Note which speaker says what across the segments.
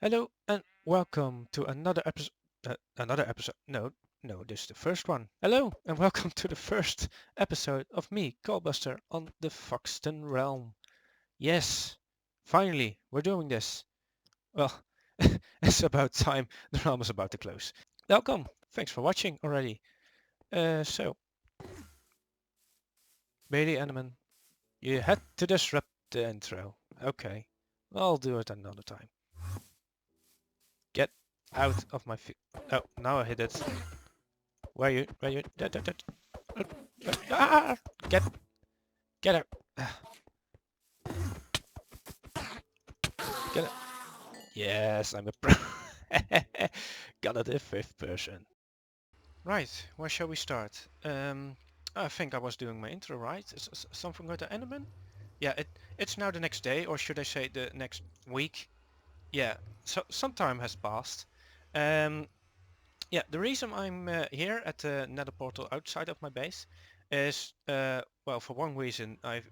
Speaker 1: Hello and welcome to another episode. Another episode. No, no, this is the first one. Hello and welcome to the first episode of me, Callbuster, on the Foxton Realm. Yes, finally, we're doing this. Well, it's about time. The realm is about to close. Welcome. Thanks for watching already. So, Bailey Animan, you had to disrupt the intro. Okay, I'll do it another time. Get out of my feet. Oh, now I hit it. Where you? Where you? Ah, get get out. Get out. Yes, I'm a pro. Got it in fifth person. Right, where shall we start? I think I was doing my intro right. Something with the Enderman? Yeah, it's now the next day, or should I say the next week? Yeah, so some time has passed. Um, yeah, the reason I'm here at the Nether portal outside of my base is, well, for one reason I've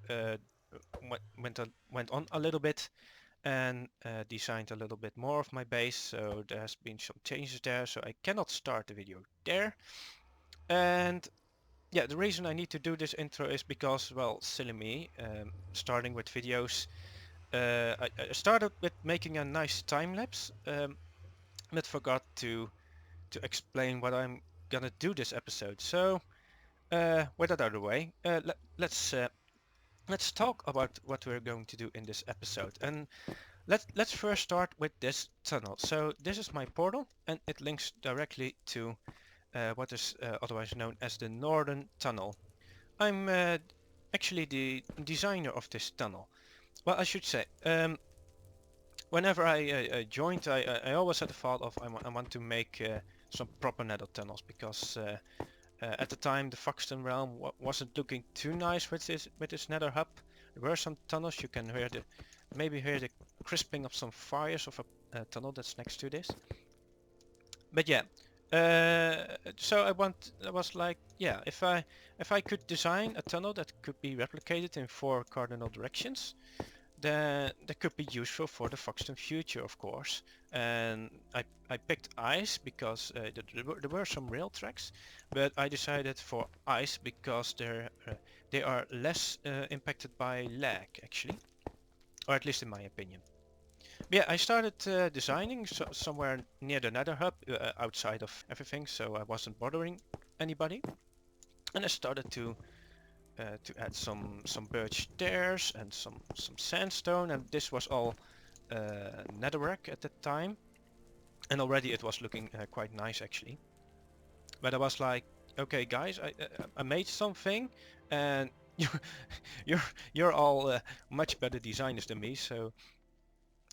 Speaker 1: went on a little bit and designed a little bit more of my base, so there has been some changes there, so I cannot start the video there. And yeah, the reason I need to do this intro is because, well, silly me, starting with videos, I started with making a nice time lapse, but forgot to explain what I'm gonna do this episode. So with that out of the way, let's talk about what we're going to do in this episode. And let's first start with this tunnel. So this is my portal, and it links directly to what is otherwise known as the Northern Tunnel. I'm actually the designer of this tunnel. Well, I should say, whenever I joined, I always had the thought of I want to make some proper nether tunnels because at the time the Foxton realm wasn't looking too nice with this nether hub. There were some tunnels. You can hear the maybe hear the crisping of some fires of a tunnel that's next to this. But yeah, so I was like, yeah, if I could design a tunnel that could be replicated in 4 cardinal directions, then that could be useful for the Foxton future, of course. And I picked ice because there were some rail tracks, but I decided for ice because they are less impacted by lag, actually, or at least in my opinion. Yeah, I started designing somewhere near the nether hub, outside of everything, so I wasn't bothering anybody. And I started to add some birch stairs and some sandstone, and this was all netherrack at the time, and already it was looking quite nice actually. But I was like, okay guys, I made something, and you you're you're all much better designers than me, so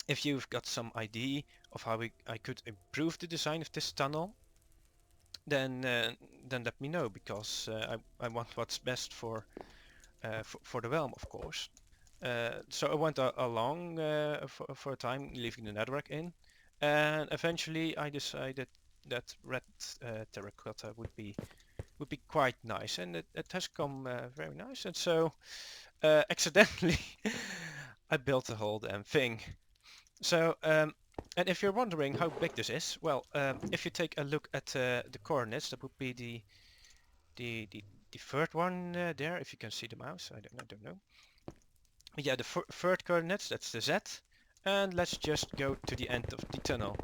Speaker 1: if you've got some idea of how I could improve the design of this tunnel, then then let me know, because I want what's best for the realm, of course. So I went along for a time, leaving the netherrack in, and eventually I decided that red terracotta would be quite nice, and it has come very nice. And so accidentally I built the whole damn thing. So and if you're wondering how big this is, well, if you take a look at the coordinates, that would be the the, the third one there. If you can see the mouse, I don't know. Yeah, the third coordinates, that's the Z. And let's just go to the end of the tunnel.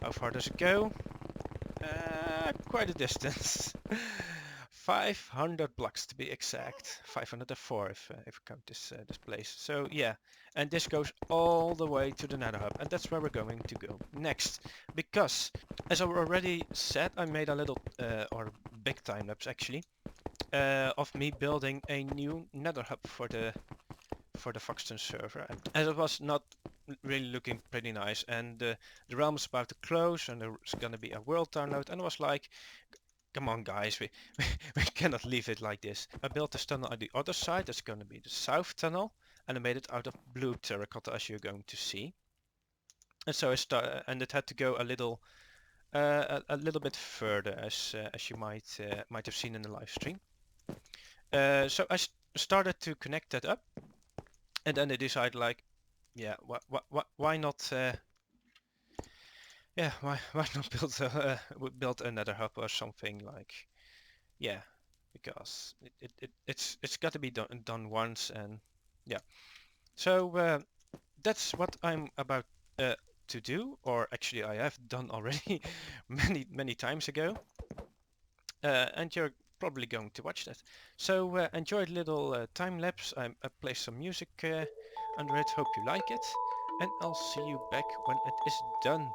Speaker 1: How far does it go? Quite a distance. 500 blocks to be exact. 504 if I count this place. So yeah, and this goes all the way to the nether hub, and that's where we're going to go next. Because, as I already said, I made a little or big time lapse actually of me building a new nether hub for the Foxton server, and it was not really looking pretty nice, and the realm is about to close, and there's gonna be a world download, and I was like, come on guys, we cannot leave it like this. I built this tunnel on the other side, that's gonna be the south tunnel, and I made it out of blue terracotta, as you're going to see. And so and it had to go a little bit further, as you might have seen in the live stream. So I started to connect that up, and then I decided like, yeah, why not yeah, why not build another hub or something like, yeah, because it's got to be done once, and yeah. So that's what I'm about uh, to do, or actually I have done already many times ago, and you're probably going to watch that. So enjoy the little time lapse. I play some music under it. Hope you like it, and I'll see you back when it is done.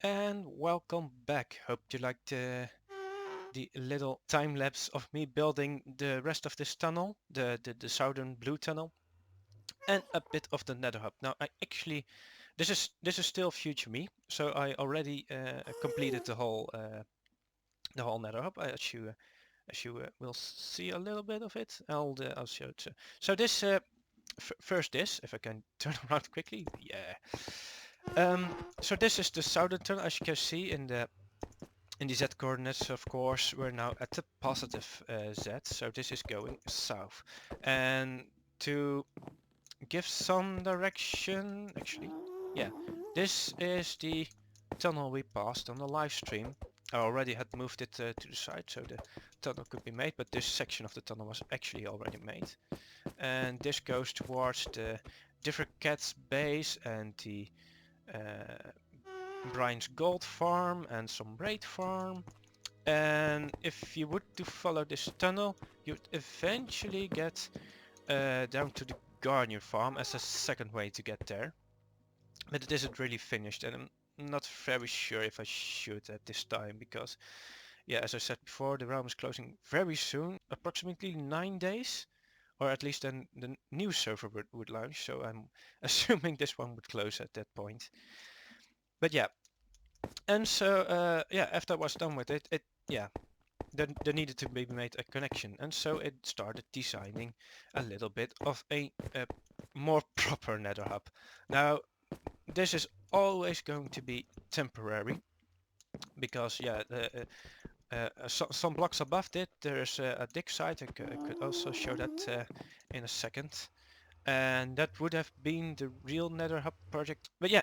Speaker 1: And welcome back. Hope you liked the little time lapse of me building the rest of this tunnel, the southern blue tunnel, and a bit of the nether hub. Now I actually, this is still future me, so I already completed the whole nether hub, as you will see a little bit of it. I'll show it. So this first this, if I can turn around quickly, yeah. So this is the southern tunnel, as you can see in the z coordinates. Of course, we're now at the positive z, so this is going south. And to give some direction, actually, yeah, this is the tunnel we passed on the live stream. I already had moved it to the side so the tunnel could be made, but this section of the tunnel was actually already made. And this goes towards the Differ Cat's base and the uh, Brian's Gold Farm and some Raid Farm. And if you were to follow this tunnel, you'd eventually get down to the Garnier Farm as a second way to get there. But it isn't really finished, and I'm not very sure if I should at this time, because, yeah, as I said before, the realm is closing very soon, approximately 9 days, or at least then the new server would launch, so I'm assuming this one would close at that point. But yeah, and so, yeah, after I was done with it, yeah, there needed to be made a connection, and so it started designing a little bit of a more proper nether hub. Now, this is always going to be temporary, because yeah, some blocks above it there's a dig site. I could also show that in a second, and that would have been the real nether hub project. But yeah,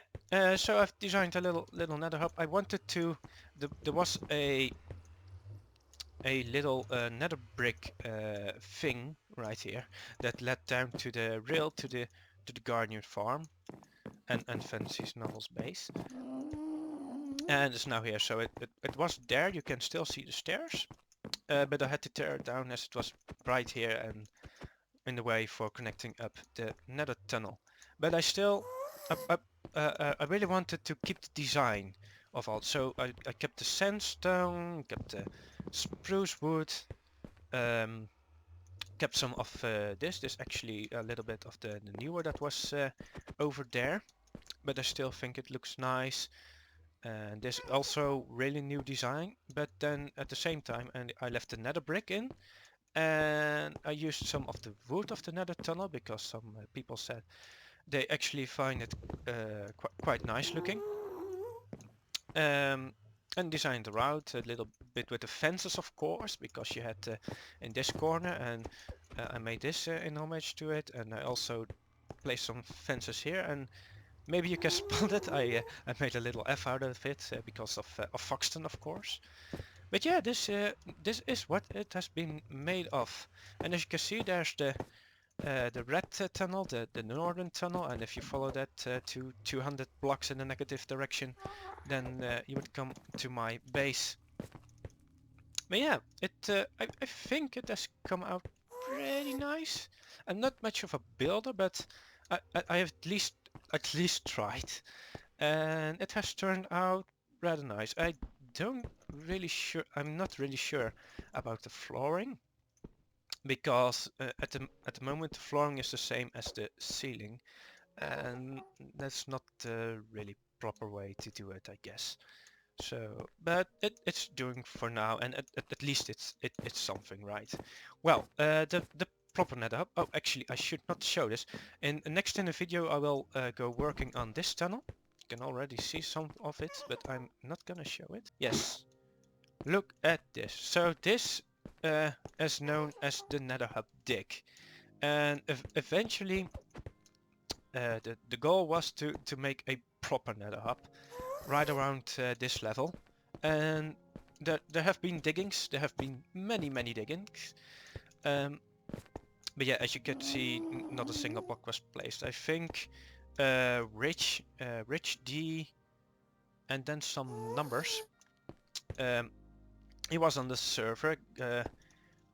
Speaker 1: so I've designed a little nether hub. I wanted to, there was a little nether brick thing right here that led down to the rail to the Guardian farm and Fantasy's Novels base. And it's now here, so it was there. You can still see the stairs, but I had to tear it down as it was right here and in the way for connecting up the nether tunnel. But I still, I really wanted to keep the design of all. So I kept the sandstone, kept the spruce wood, um, kept some of this. This actually a little bit of the newer that was over there, but I still think it looks nice. And this also really new design, but then at the same time, and I left the nether brick in, and I used some of the wood of the nether tunnel because some people said they actually find it quite nice looking. And designed the route a little bit with the fences, of course, because you had in this corner, and I made this in homage to it, and I also placed some fences here, and maybe you can spot it. I made a little F out of it because of Foxton, of course. But yeah, this is what it has been made of, and as you can see, there's the red tunnel, the northern tunnel, and if you follow that to 200 blocks in the negative direction, then you would come to my base. But yeah, I think it has come out pretty nice. I'm not much of a builder, but I have at least tried, and it has turned out rather nice. I'm not really sure about the flooring, because at the moment the flooring is the same as the ceiling, and that's not the really proper way to do it, I guess. So, but it's doing for now, and at least it's something, right? Well, the proper nether hub. Oh, actually, I should not show this. Next in the video, I will go working on this tunnel. You can already see some of it, but I'm not gonna show it. Yes, look at this. So this is known as the nether hub dig, and eventually the goal was to make a proper nether hub right around this level. And there have been diggings, there have been many diggings. Um, but yeah, as you can see, not a single block was placed. I think Rich D, and then some numbers. Um, he was on the server,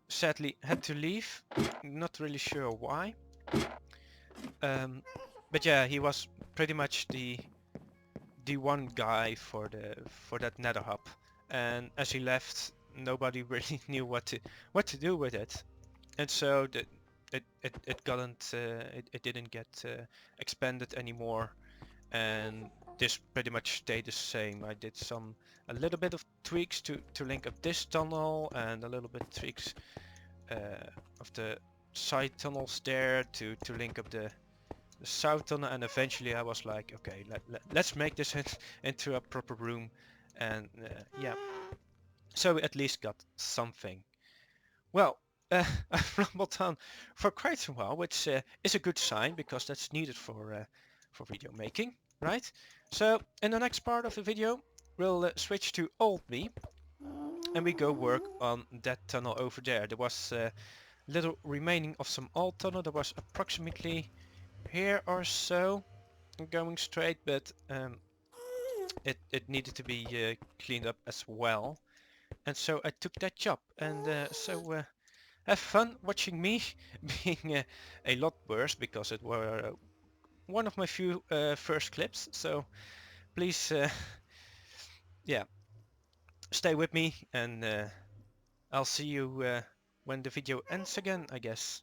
Speaker 1: sadly had to leave, not really sure why. But yeah, he was pretty much the one guy for that nether hub, and as he left, nobody really knew what to do with it, and so it didn't get expanded anymore, and this pretty much stayed the same. I did a little bit of tweaks to link up this tunnel, and a little bit tweaks of the side tunnels there to link up the south tunnel, and eventually I was like, okay, let's make this into a proper room, and yeah, so we at least got something. Well, I've rambled on for quite some while, which is a good sign, because that's needed for video making, right? So in the next part of the video, we'll switch to old me, and we go work on that tunnel over there. There was little remaining of some old tunnel. There was approximately here or so going straight, but it needed to be cleaned up as well, and so I took that job, and have fun watching me being a lot worse, because it were one of my few first clips, so please yeah, stay with me, and I'll see you when the video ends again, I guess.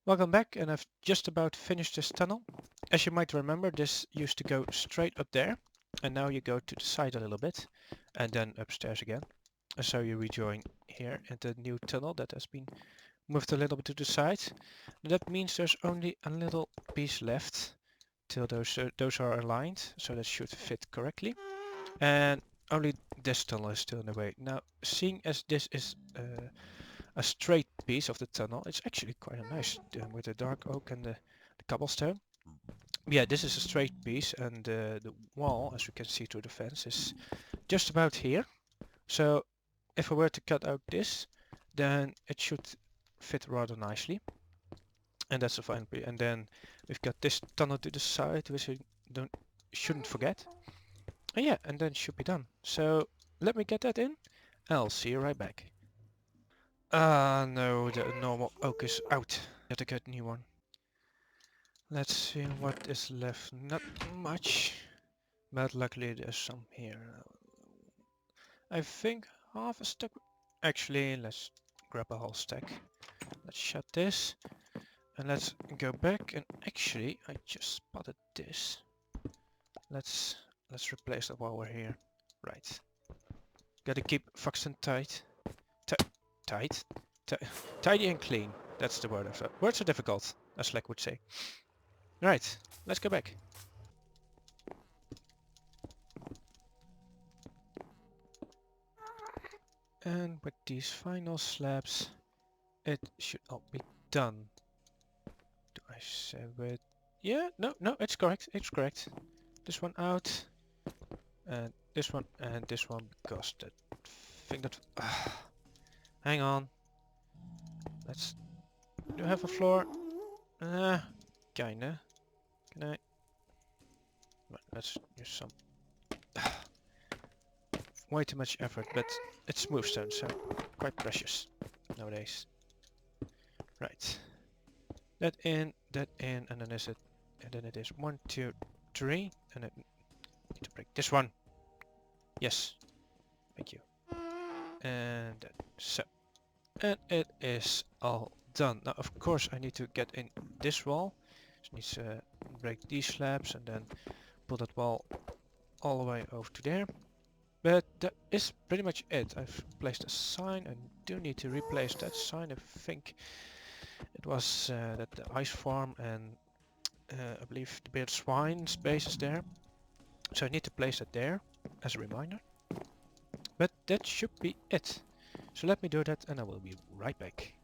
Speaker 1: Welcome back, and I've just about finished this tunnel. As you might remember, this used to go straight up there, and now you go to the side a little bit, and then upstairs again. And so you rejoin here in the new tunnel that has been moved a little bit to the side. That means there's only a little piece left till those are aligned, so that should fit correctly. And only this tunnel is still in the way. Now, seeing as this is a straight piece of the tunnel, it's actually quite a nice with the dark oak and the cobblestone. Yeah, this is a straight piece, and the wall, as we can see through the fence, is just about here. So if I were to cut out this, then it should fit rather nicely, and that's a fine piece. And then we've got this tunnel to the side, which we shouldn't forget. And yeah, and then it should be done. So let me get that in. I'll see you right back. Ah, no, the normal oak is out. Have to get a new one. Let's see what is left. Not much, but luckily there's some here. I think half a stack. Actually, let's grab a whole stack. Let's shut this and let's go back. And actually, I just spotted this. Let's replace that while we're here. Right. Gotta keep Foxton tight. Tight? Tidy and clean. That's the word. Words are difficult, as Slack would say. Right. Let's go back. And with these final slabs, it should all be done. Do I say it? Yeah, no, it's correct. It's correct. This one out, and this one because that thing that. Hang on. Let's. Do I have a floor? Kinda. Can I? Right, let's use some. Way too much effort, but it's smooth stone, so quite precious nowadays. Right. That in, and then is it? And then it is 1, 2, 3, and I need to break this one. Yes. Thank you. And then, so. And it is all done. Now, of course, I need to get in this wall. So I need to break these slabs and then pull that wall all the way over to there. But that is pretty much it. I've placed a sign. I do need to replace that sign. I think it was that the ice farm and I believe the bearded swine space is there. So I need to place it there as a reminder. But that should be it. So let me do that and I will be right back.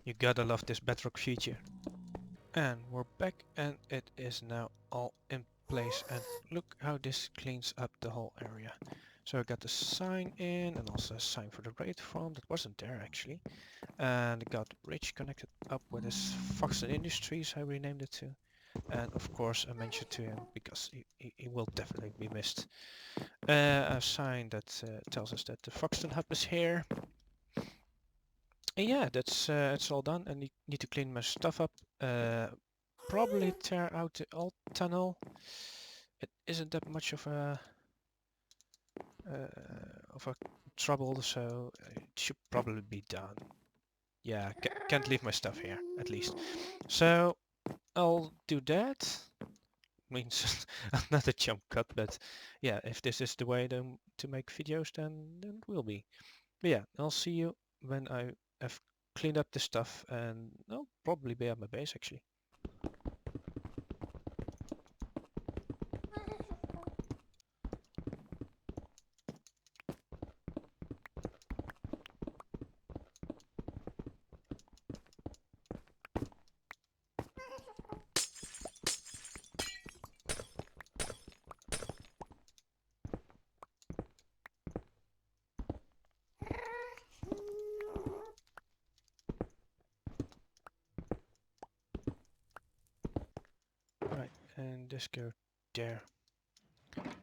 Speaker 1: You gotta love this bedrock feature. And we're back and it is now all in place, and look how this cleans up the whole area. So I got the sign in and also a sign for the raid farm that wasn't there actually. And I got Rich connected up with his Foxton Industries I renamed it to. And of course I mentioned to him because he will definitely be missed. A sign that tells us that the Foxton hub is here. And yeah, that's it's all done, and I need to clean my stuff up. Probably tear out the old tunnel. It isn't that much of a trouble, so it should probably be done. Yeah, can't leave my stuff here, at least. So I'll do that. Means another jump cut, but yeah, if this is the way to make videos, then it will be. But yeah, I'll see you when I have cleaned up the stuff, and I'll probably be at my base actually. Right, and just go there.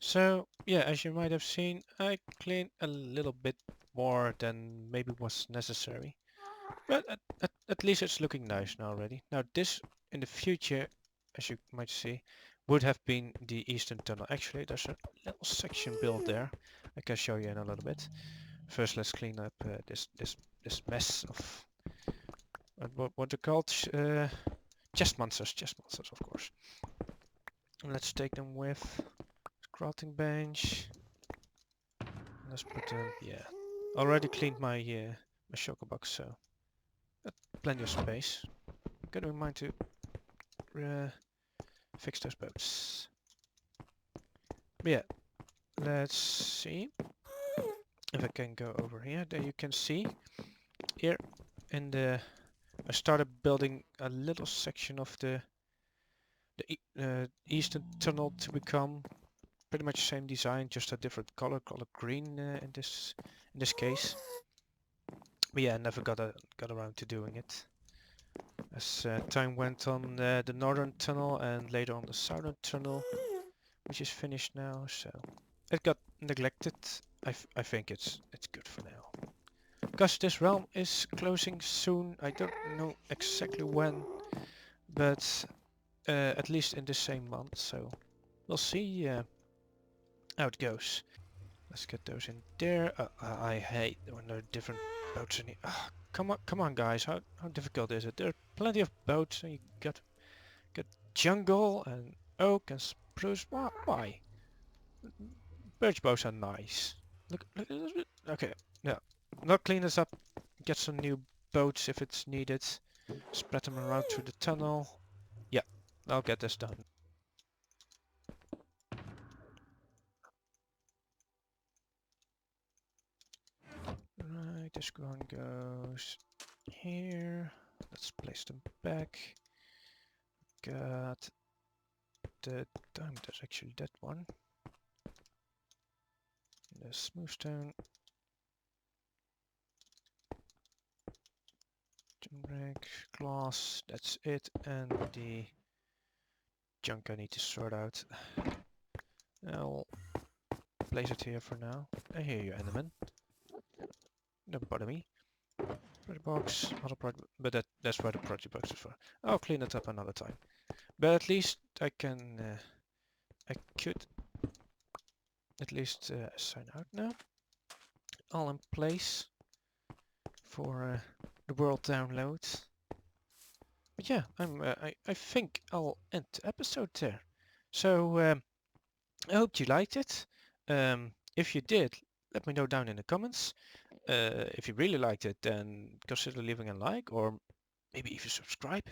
Speaker 1: So yeah, as you might have seen, I cleaned a little bit more than maybe was necessary. But at least it's looking nice now already. Now this, in the future, as you might see, would have been the eastern tunnel. Actually, there's a little section built there. I can show you in a little bit. First, let's clean up this mess of what they're called, chest monsters, of course. And let's take them with crafting bench. Let's put them, yeah. Already cleaned my my shulker box, so plenty of space. Gotta remind to fix those boats. But yeah, let's see if I can go over here. There you can see here in the I started building a little section of the eastern tunnel to become pretty much the same design, just a different color green in this case. But yeah, I never got around to doing it. As time went on, the northern tunnel and later on the southern tunnel, which is finished now, so it got neglected. I think it's good for now. Because this realm is closing soon. I don't know exactly when, but at least in the same month. So we'll see how it goes. Let's get those in there. I hate when there are different boats in here. Come on, guys. How difficult is it? There are plenty of boats, and you got jungle and oak and spruce. Why? Birch bows are nice. Look. Okay, yeah. Now clean this up. Get some new boats if it's needed. Spread them around through the tunnel. Yeah, I'll get this done. Right, this one goes here. Let's place them back. Got the diamond, that's actually that one. The smooth stone. Break, glass, that's it. And the junk I need to sort out. I'll place it here for now. I hear you, Enderman. Don't bother me. Project box, other project, but that's where the project box is for. I'll clean it up another time. But at least I could at least sign out now. All in place for the world download. But yeah, I think I'll end the episode there. So I hope you liked it. If you did, let me know down in the comments. If you really liked it, then consider leaving a like or maybe even subscribe.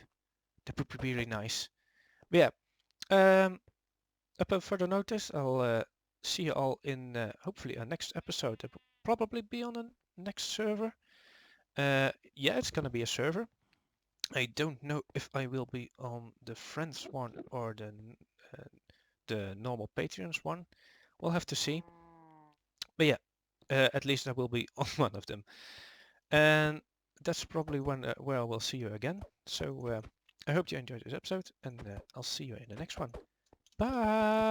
Speaker 1: That would be really nice. But yeah, upon further notice, I'll see you all in hopefully a next episode. That will probably be on a next server. Yeah, it's gonna be a server. I don't know if I will be on the friends one or the normal Patreons one. We'll have to see. But yeah, at least I will be on one of them. And that's probably when where I will see you again. So I hope you enjoyed this episode, and I'll see you in the next one. Bye!